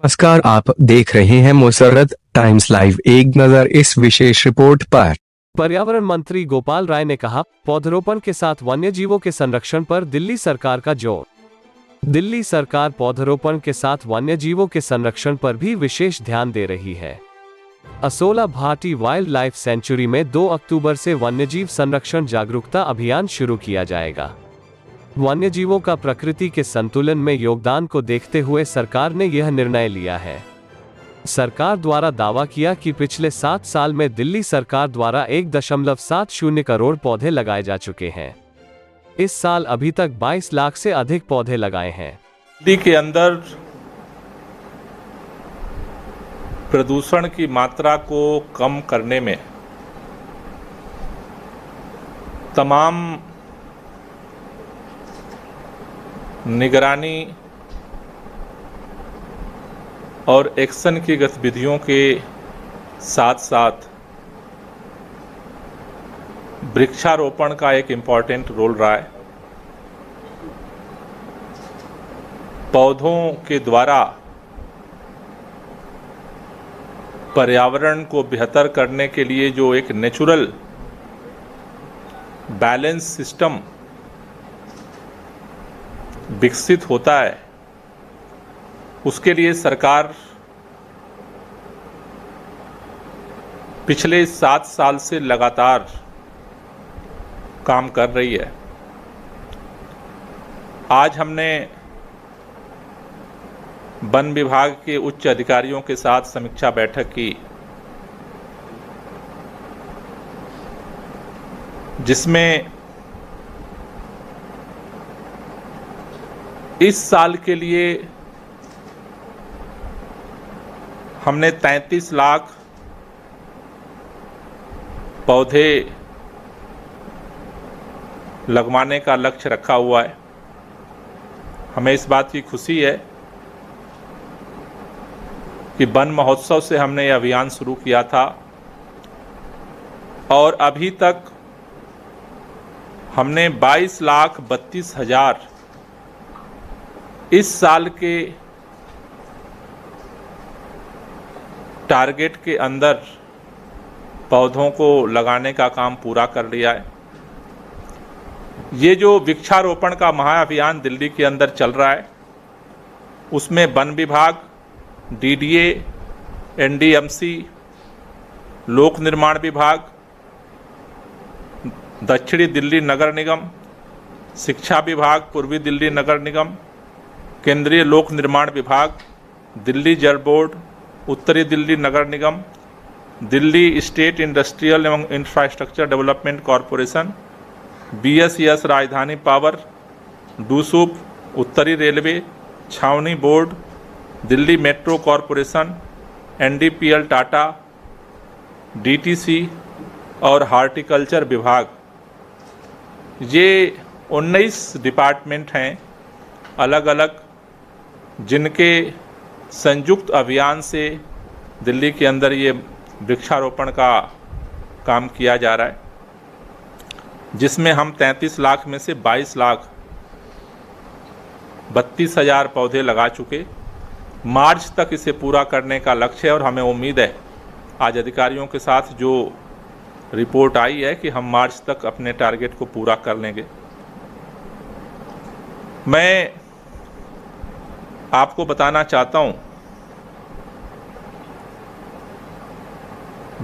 नमस्कार, आप देख रहे हैं मुसर्रत टाइम्स लाइव। एक नजर इस विशेष रिपोर्ट पर। पर्यावरण मंत्री गोपाल राय ने कहा, पौधरोपण के साथ वन्य जीवों के संरक्षण पर दिल्ली सरकार का जोर। दिल्ली सरकार पौधरोपण के साथ वन्य जीवों के संरक्षण पर भी विशेष ध्यान दे रही है। Asola Bhati wild life sanctuary में 2 अक्टूबर से वन्यजीव संरक्षण जागरूकता अभियान शुरू किया जाएगा। वन्यजीवों का प्रकृति के संतुलन में योगदान को देखते हुए सरकार ने यह निर्णय लिया है। सरकार द्वारा दावा किया कि पिछले 7 साल में दिल्ली सरकार द्वारा 1.70 करोड़ पौधे लगाए जा चुके हैं। इस साल अभी तक 22 लाख से अधिक पौधे लगाए हैं। दिल्ली के अंदर प्रदूषण की मात्रा को कम करने में तमाम निगरानी और एक्शन की गतिविधियों के साथ साथ वृक्षारोपण का एक इम्पॉर्टेंट रोल रहा है। पौधों के द्वारा पर्यावरण को बेहतर करने के लिए जो एक नेचुरल बैलेंस सिस्टम विकसित होता है, उसके लिए सरकार पिछले 7 साल से लगातार काम कर रही है। आज हमने वन विभाग के उच्च अधिकारियों के साथ समीक्षा बैठक की, जिसमें इस साल के लिए हमने 33 लाख पौधे लगवाने का लक्ष्य रखा हुआ है। हमें इस बात की खुशी है कि वन महोत्सव से हमने यह अभियान शुरू किया था और अभी तक हमने 22,32,000 इस साल के टारगेट के अंदर पौधों को लगाने का काम पूरा कर लिया है। ये जो वृक्षारोपण का महाअभियान दिल्ली के अंदर चल रहा है, उसमें वन विभाग, डीडीए, एनडीएमसी, लोक निर्माण विभाग, दक्षिणी दिल्ली नगर निगम, शिक्षा विभाग, पूर्वी दिल्ली नगर निगम, केंद्रीय लोक निर्माण विभाग, दिल्ली जल बोर्ड, उत्तरी दिल्ली नगर निगम, दिल्ली स्टेट इंडस्ट्रियल एवं infrastructure development corporation, BSES Rajdhani power, डूसूप, उत्तरी रेलवे, छावनी board, Delhi metro corporation, NDPL Tata, DTC और हार्टिकल्चर विभाग, ये 19 डिपार्टमेंट हैं अलग अलग, जिनके संयुक्त अभियान से दिल्ली के अंदर ये वृक्षारोपण का काम किया जा रहा है, जिसमें हम 33 लाख में से 22,32,000 पौधे लगा चुके। मार्च तक इसे पूरा करने का लक्ष्य है और हमें उम्मीद है, आज अधिकारियों के साथ जो रिपोर्ट आई है, कि हम मार्च तक अपने टारगेट को पूरा कर लेंगे। मैं आपको बताना चाहता हूं,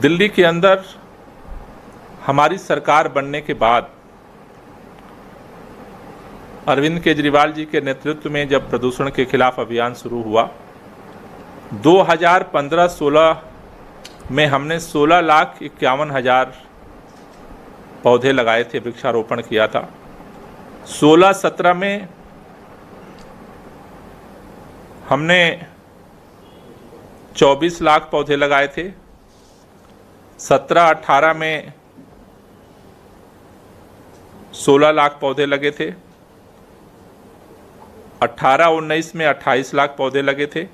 दिल्ली के अंदर हमारी सरकार बनने के बाद अरविंद केजरीवाल जी के नेतृत्व में जब प्रदूषण के खिलाफ अभियान शुरू हुआ, 2015-16 में हमने 16,51,000 पौधे लगाए थे, वृक्षारोपण किया था। 16-17 में हमने 24 लाख पौधे लगाए थे। 17-18 में 16 लाख पौधे लगे थे। 18-19 में 28 लाख पौधे लगे थे।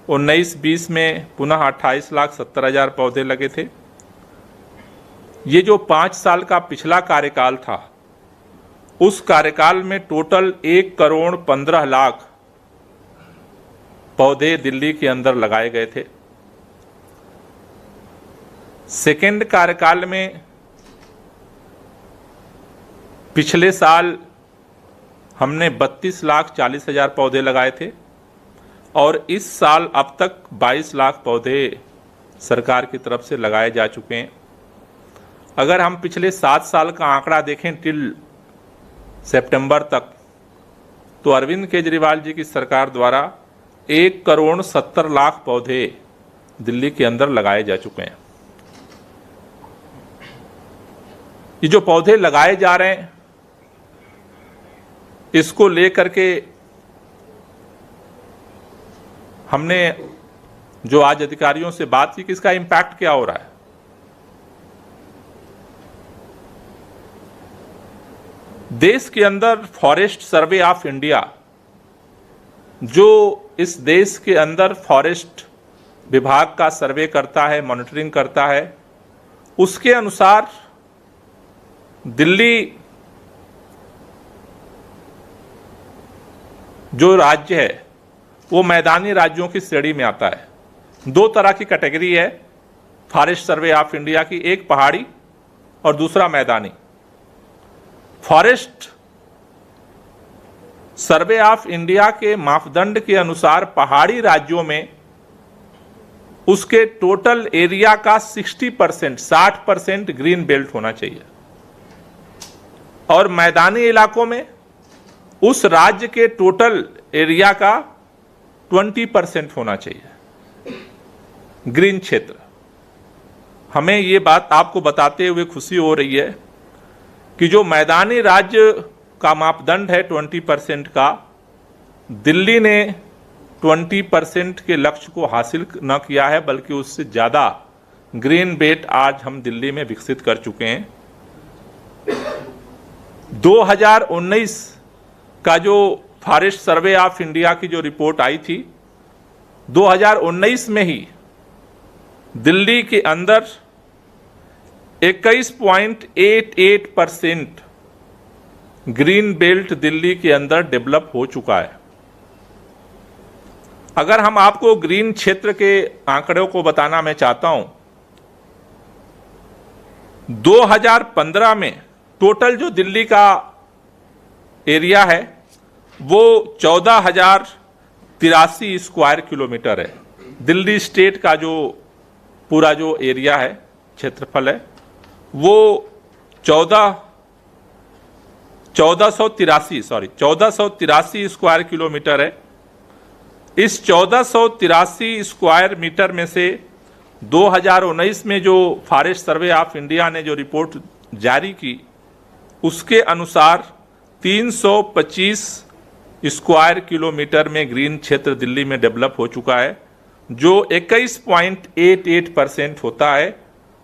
19-20 में पुनः 28,70,000 पौधे लगे थे। ये जो 5 साल का पिछला कार्यकाल था, उस कार्यकाल में टोटल 1,15,00,000 पौधे दिल्ली के अंदर लगाए गए थे। सेकेंड कार्यकाल में पिछले साल हमने 32,40,000 पौधे लगाए थे और इस साल अब तक 22 लाख पौधे सरकार की तरफ से लगाए जा चुके हैं। अगर हम पिछले 7 साल का आंकड़ा देखें टिल सितंबर तक, तो अरविंद केजरीवाल जी की सरकार द्वारा 1,70,00,000 पौधे दिल्ली के अंदर लगाए जा चुके हैं। ये जो पौधे लगाए जा रहे हैं, इसको लेकर के हमने जो आज अधिकारियों से बात की कि इसका इम्पैक्ट क्या हो रहा है। देश के अंदर फॉरेस्ट सर्वे ऑफ इंडिया, जो इस देश के अंदर फॉरेस्ट विभाग का सर्वे करता है, मॉनिटरिंग करता है, उसके अनुसार दिल्ली जो राज्य है वो मैदानी राज्यों की श्रेणी में आता है। 2 तरह की कैटेगरी है फॉरेस्ट सर्वे ऑफ इंडिया की, एक पहाड़ी और दूसरा मैदानी। फॉरेस्ट सर्वे ऑफ इंडिया के मापदंड के अनुसार पहाड़ी राज्यों में उसके टोटल एरिया का 60% ग्रीन बेल्ट होना चाहिए और मैदानी इलाकों में उस राज्य के टोटल एरिया का 20% होना चाहिए ग्रीन क्षेत्र। हमें ये बात आपको बताते हुए खुशी हो रही है कि जो मैदानी राज्य का मापदंड है 20% का, दिल्ली ने 20% के लक्ष्य को हासिल न किया है, बल्कि उससे ज़्यादा ग्रीन बेल्ट आज हम दिल्ली में विकसित कर चुके हैं। 2019 का जो फॉरेस्ट सर्वे ऑफ इंडिया की जो रिपोर्ट आई थी, 2019 में ही दिल्ली के अंदर 21.88% ग्रीन बेल्ट दिल्ली के अंदर डेवलप हो चुका है। अगर हम आपको ग्रीन क्षेत्र के आंकड़ों को बताना मैं चाहता हूं, 2015 में टोटल जो दिल्ली का एरिया है वो 14,083 स्क्वायर किलोमीटर है। दिल्ली स्टेट का जो पूरा जो एरिया है, क्षेत्रफल है, वो 1483 स्क्वायर किलोमीटर है। इस 1483 स्क्वायर मीटर में से 2019 में जो फॉरेस्ट सर्वे ऑफ इंडिया ने जो रिपोर्ट जारी की, उसके अनुसार 325 स्क्वायर किलोमीटर में ग्रीन क्षेत्र दिल्ली में डेवलप हो चुका है, जो 21.88% होता है।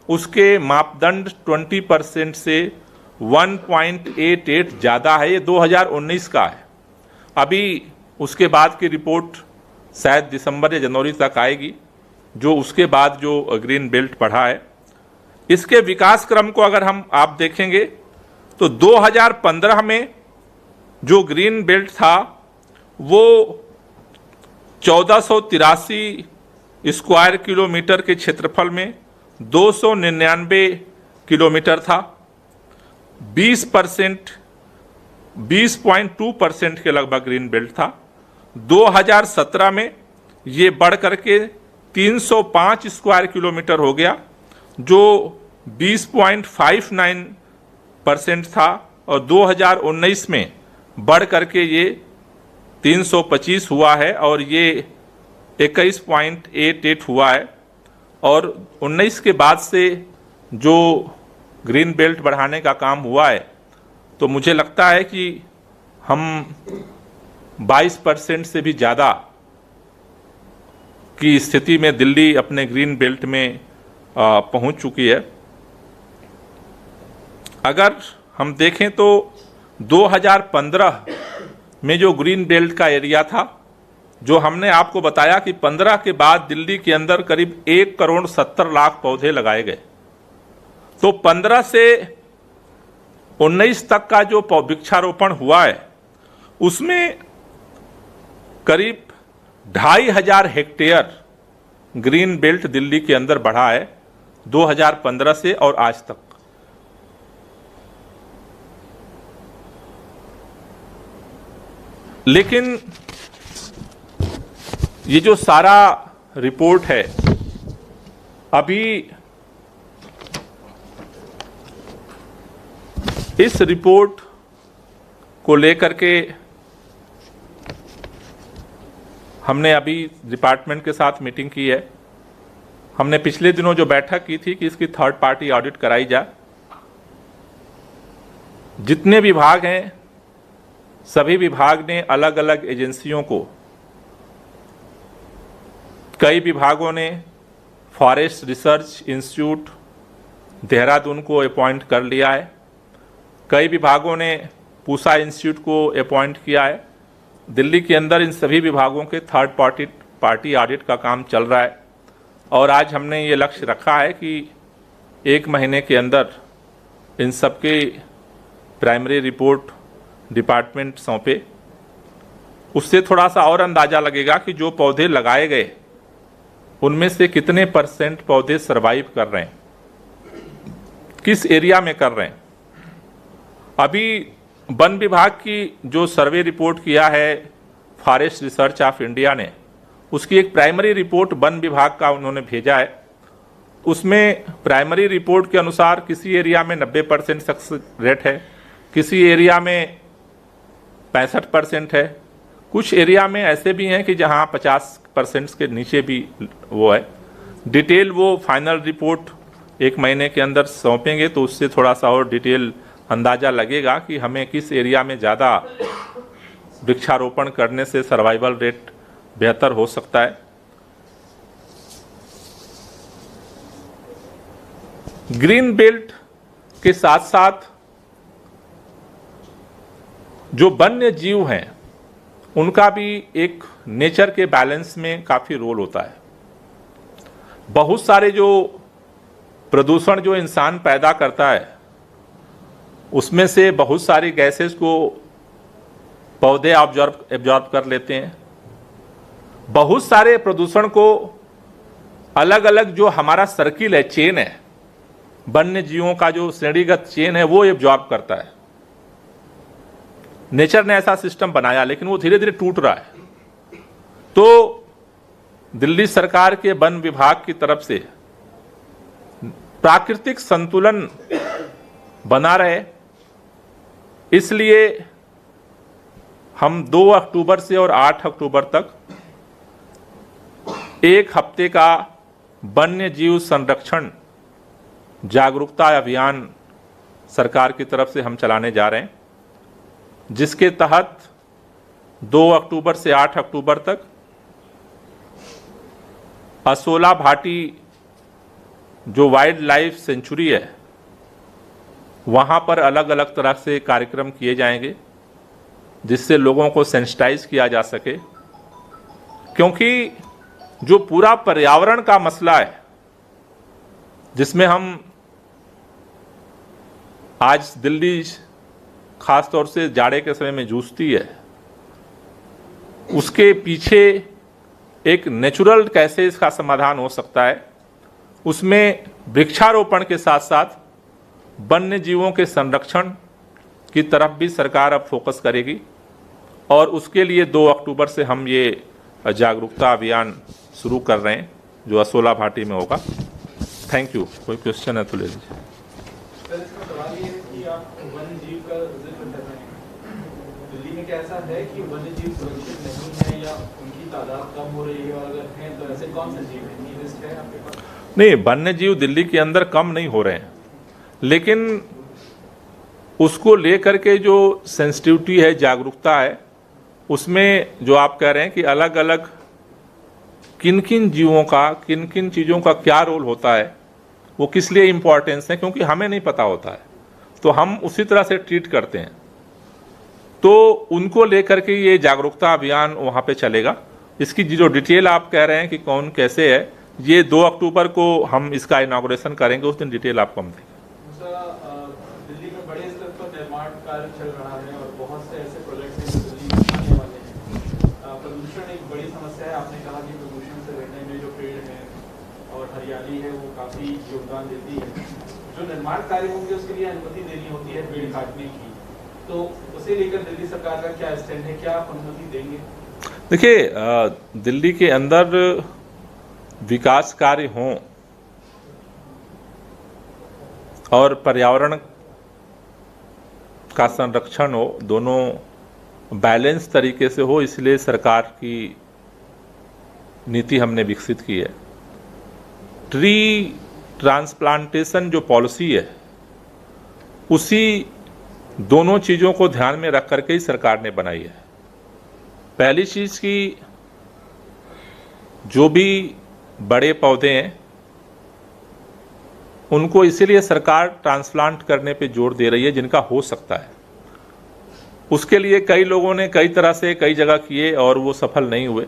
उसके मापदंड 20% से 1.88 ज़्यादा है। ये 2019 का है। अभी उसके बाद की रिपोर्ट शायद दिसंबर या जनवरी तक आएगी, जो उसके बाद जो ग्रीन बेल्ट बढ़ा है। इसके विकास क्रम को अगर हम आप देखेंगे तो 2015 में जो ग्रीन बेल्ट था वो 1483 स्क्वायर किलोमीटर के क्षेत्रफल में 299 किलोमीटर था। 20.2% के लगभग ग्रीन बेल्ट था। 2017 में ये बढ़ करके 305 स्क्वायर किलोमीटर हो गया, जो 20.59% था, और 2019 में बढ़ करके ये 325 हुआ है और ये 21.88 हुआ है। और 19 के बाद से जो ग्रीन बेल्ट बढ़ाने का काम हुआ है, तो मुझे लगता है कि हम 22% से भी ज़्यादा की स्थिति में दिल्ली अपने ग्रीन बेल्ट में पहुंच चुकी है। अगर हम देखें तो 2015 में जो ग्रीन बेल्ट का एरिया था, जो हमने आपको बताया कि 15 के बाद दिल्ली के अंदर करीब 1,70,00,000 पौधे लगाए गए, तो 15 से 19 तक का जो वृक्षारोपण हुआ है उसमें करीब 2,500 हेक्टेयर ग्रीन बेल्ट दिल्ली के अंदर बढ़ा है 2015 से और आज तक। लेकिन ये जो सारा रिपोर्ट है, अभी इस रिपोर्ट को लेकर के हमने अभी डिपार्टमेंट के साथ मीटिंग की है। हमने पिछले दिनों जो बैठक की थी कि इसकी थर्ड पार्टी ऑडिट कराई जाए। जितने विभाग हैं, सभी विभाग ने अलग अलग एजेंसियों को, कई विभागों ने फॉरेस्ट रिसर्च इंस्टीट्यूट देहरादून को अपॉइंट कर लिया है, कई विभागों ने पूसा इंस्टीट्यूट को अपॉइंट किया है। दिल्ली के अंदर इन सभी विभागों के थर्ड पार्टी ऑडिट का काम चल रहा है और आज हमने ये लक्ष्य रखा है कि 1 महीने के अंदर इन सबके प्राइमरी रिपोर्ट डिपार्टमेंट सौंपे। उससे थोड़ा सा और अंदाज़ा लगेगा कि जो पौधे लगाए गए उनमें से कितने % पौधे सरवाइव कर रहे हैं, किस एरिया में कर रहे हैं। अभी वन विभाग की जो सर्वे रिपोर्ट किया है फॉरेस्ट रिसर्च ऑफ इंडिया ने, उसकी एक प्राइमरी रिपोर्ट वन विभाग का उन्होंने भेजा है। उसमें प्राइमरी रिपोर्ट के अनुसार किसी एरिया में 90% सक्सेस रेट है, किसी एरिया में 65% है, कुछ एरिया में ऐसे भी हैं कि जहां 50% के नीचे भी वो है। डिटेल वो फाइनल रिपोर्ट 1 महीने के अंदर सौंपेंगे तो उससे थोड़ा सा और डिटेल अंदाज़ा लगेगा कि हमें किस एरिया में ज़्यादा वृक्षारोपण करने से सर्वाइवल रेट बेहतर हो सकता है। ग्रीन बेल्ट के साथ साथ जो वन्य जीव हैं उनका भी एक नेचर के बैलेंस में काफ़ी रोल होता है। बहुत सारे जो प्रदूषण जो इंसान पैदा करता है उसमें से बहुत सारी गैसेस को पौधे एब्जॉर्ब कर लेते हैं। बहुत सारे प्रदूषण को अलग अलग जो हमारा सर्किल है, चेन है, वन्य जीवों का जो श्रेणीगत चेन है वो एब्जॉर्ब करता है। नेचर ने ऐसा सिस्टम बनाया लेकिन वो धीरे धीरे टूट रहा है। तो दिल्ली सरकार के वन विभाग की तरफ से प्राकृतिक संतुलन बना रहे, इसलिए हम 2 अक्टूबर से और 8 अक्टूबर तक 1 हफ्ते का वन्य जीव संरक्षण जागरूकता अभियान सरकार की तरफ से हम चलाने जा रहे हैं, जिसके तहत 2 अक्टूबर से 8 अक्टूबर तक असोला भाटी जो वाइल्ड लाइफ सेंचुरी है वहाँ पर अलग अलग तरह से कार्यक्रम किए जाएंगे जिससे लोगों को सेंसिटाइज किया जा सके। क्योंकि जो पूरा पर्यावरण का मसला है जिसमें हम आज दिल्ली खास तौर से जाड़े के समय में जूझती है, उसके पीछे एक नेचुरल कैसे इसका समाधान हो सकता है, उसमें वृक्षारोपण के साथ साथ वन्य जीवों के संरक्षण की तरफ भी सरकार अब फोकस करेगी और उसके लिए 2 अक्टूबर से हम ये जागरूकता अभियान शुरू कर रहे हैं जो असोला भाटी में होगा। Thank you. कोई क्वेश्चन है तो ले लीजिए। सर, इसका सवाल ये है कि आप वन्य जीव का जिक्र कर रहे हैं, दिल्ली में क्या ऐसा है कि वन्य जीव सुरक्षित नहीं है या उनकी तादाद कम हो रही है, और अगर हैं तो ऐसे कौन से जीव हैं? ये लिस्ट है आपके पास? नहीं, वन्य जीव दिल्ली के अंदर कम नहीं हो रहे हैं, लेकिन उसको लेकर के जो सेंसिटिविटी है, जागरूकता है, उसमें जो आप कह रहे हैं कि अलग अलग किन किन जीवों का, किन किन चीज़ों का क्या रोल होता है, वो किस लिए इम्पोर्टेंस है, क्योंकि हमें नहीं पता होता है तो हम उसी तरह से ट्रीट करते हैं। तो उनको लेकर के ये जागरूकता अभियान वहाँ पे चलेगा। इसकी जो डिटेल आप कह रहे हैं कि कौन कैसे है, ये 2 अक्टूबर को हम इसका इनॉग्रेशन करेंगे, उस दिन डिटेल आपको हम देंगे। दिल्ली में बड़े स्तर पर निर्माण कार्य चल रहा है और बहुत से ऐसे प्रोजेक्ट्स हैं जो दिल्ली में आने वाले हैं। प्रदूषण एक बड़ी समस्या है। आपने कहा कि प्रदूषण से लड़ने में जो पेड़ है और हरियाली है वो काफी योगदान देती है। जो निर्माण कार्य होंगे उसके लिए अनुमति देनी होती है पेड़ काटने की, तो उसे लेकर दिल्ली सरकार का क्या स्टैंड है, क्या आप अनुमति देंगे? देखिए, दिल्ली के अंदर विकास कार्य हों और पर्यावरण का संरक्षण हो, दोनों बैलेंस तरीके से हो, इसलिए सरकार की नीति हमने विकसित की है। ट्री ट्रांसप्लांटेशन जो पॉलिसी है, उसी दोनों चीज़ों को ध्यान में रख करके ही सरकार ने बनाई है। पहली चीज़ की जो भी बड़े पौधे हैं उनको इसीलिए सरकार ट्रांसप्लांट करने पे जोर दे रही है जिनका हो सकता है। उसके लिए कई लोगों ने कई तरह से कई जगह किए और वो सफल नहीं हुए,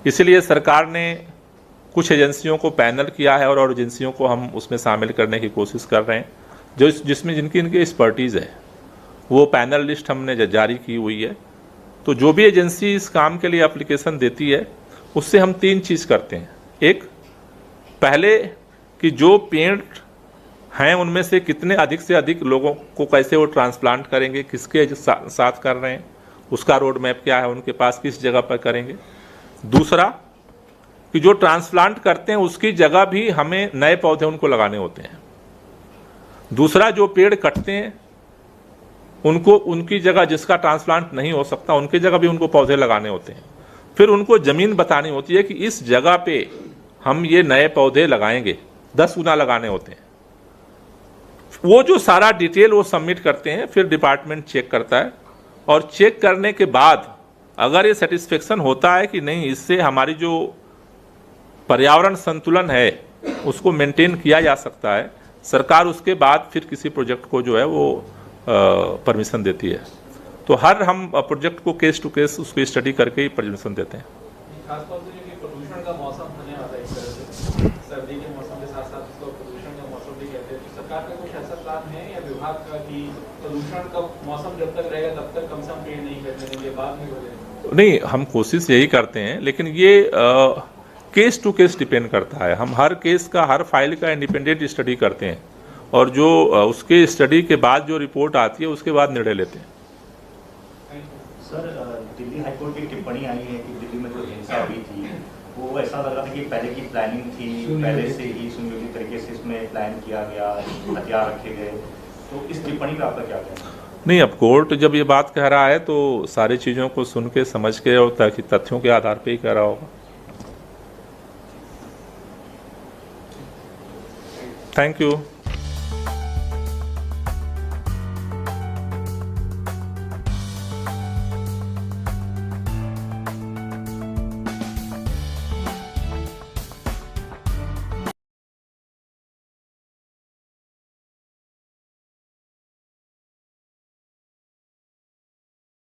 इसलिए सरकार ने कुछ एजेंसियों को पैनल किया है और एजेंसियों को हम उसमें शामिल करने की कोशिश कर रहे हैं जो जिसमें जिनकी इनकी एक्सपर्टीज़ है। वो पैनल लिस्ट हमने जारी की हुई है। तो जो भी एजेंसी इस काम के लिए एप्लीकेशन देती है उससे हम 3 चीज़ करते हैं। एक, पहले कि जो पेड़ हैं उनमें से कितने अधिक से अधिक लोगों को कैसे वो ट्रांसप्लांट करेंगे, किसके साथ कर रहे हैं, उसका रोड मैप क्या है उनके पास, किस जगह पर करेंगे। दूसरा कि जो ट्रांसप्लांट करते हैं उसकी जगह भी हमें नए पौधे उनको लगाने होते हैं। दूसरा, जो पेड़ कटते हैं उनको उनकी जगह जिसका ट्रांसप्लांट नहीं हो सकता उनकी जगह भी उनको पौधे लगाने होते हैं। फिर उनको ज़मीन बतानी होती है कि इस जगह पे हम ये नए पौधे लगाएंगे, 10 गुना लगाने होते हैं। वो जो सारा डिटेल वो सबमिट करते हैं, फिर डिपार्टमेंट चेक करता है और चेक करने के बाद अगर ये सेटिस्फेक्शन होता है कि नहीं, इससे हमारी जो पर्यावरण संतुलन है उसको मेंटेन किया जा सकता है, सरकार उसके बाद फिर किसी प्रोजेक्ट को जो है वो परमिशन देती है। तो हर हम प्रोजेक्ट को केस टू केस उसको स्टडी करके ही परमिशन देते हैं। खासतौर से जो प्रदूषण का मौसम होने वाला है, इस तरह से सर्दी के मौसम के साथ साथ इसको प्रदूषण का मौसम भी कहते हैं, तो सरकार का कुछ ऐसा प्लान है या विभाग का कि प्रदूषण का मौसम जब तक रहेगा तब तक कम से कम पेड़ नहीं करने देंगे, बाद में करेंगे? नहीं, हम कोशिश यही करते हैं, लेकिन ये केस टू केस डिपेंड करता है। हम हर केस का, हर फाइल का इंडिपेंडेंट स्टडी करते हैं और जो उसके स्टडी के बाद जो रिपोर्ट आती है उसके बाद निर्णय लेते हैं। सर, दिल्ली हाईकोर्ट की टिप्पणी आई है कि दिल्ली में जो हिंसा हुई थी वो ऐसा लग रहा था कि पहले की प्लानिंग थी, पहले से ही सुनियोजित तरीके से इसमें प्लान किया गया, हथियार रखे गए, तो इस टिप्पणी पर आपका क्या कहना है? नहीं, अब कोर्ट जब ये बात कह रहा है तो सारी चीज़ों को सुन के समझ के और ताकि तथ्यों के आधार पे ही कह रहा होगा। Thank you.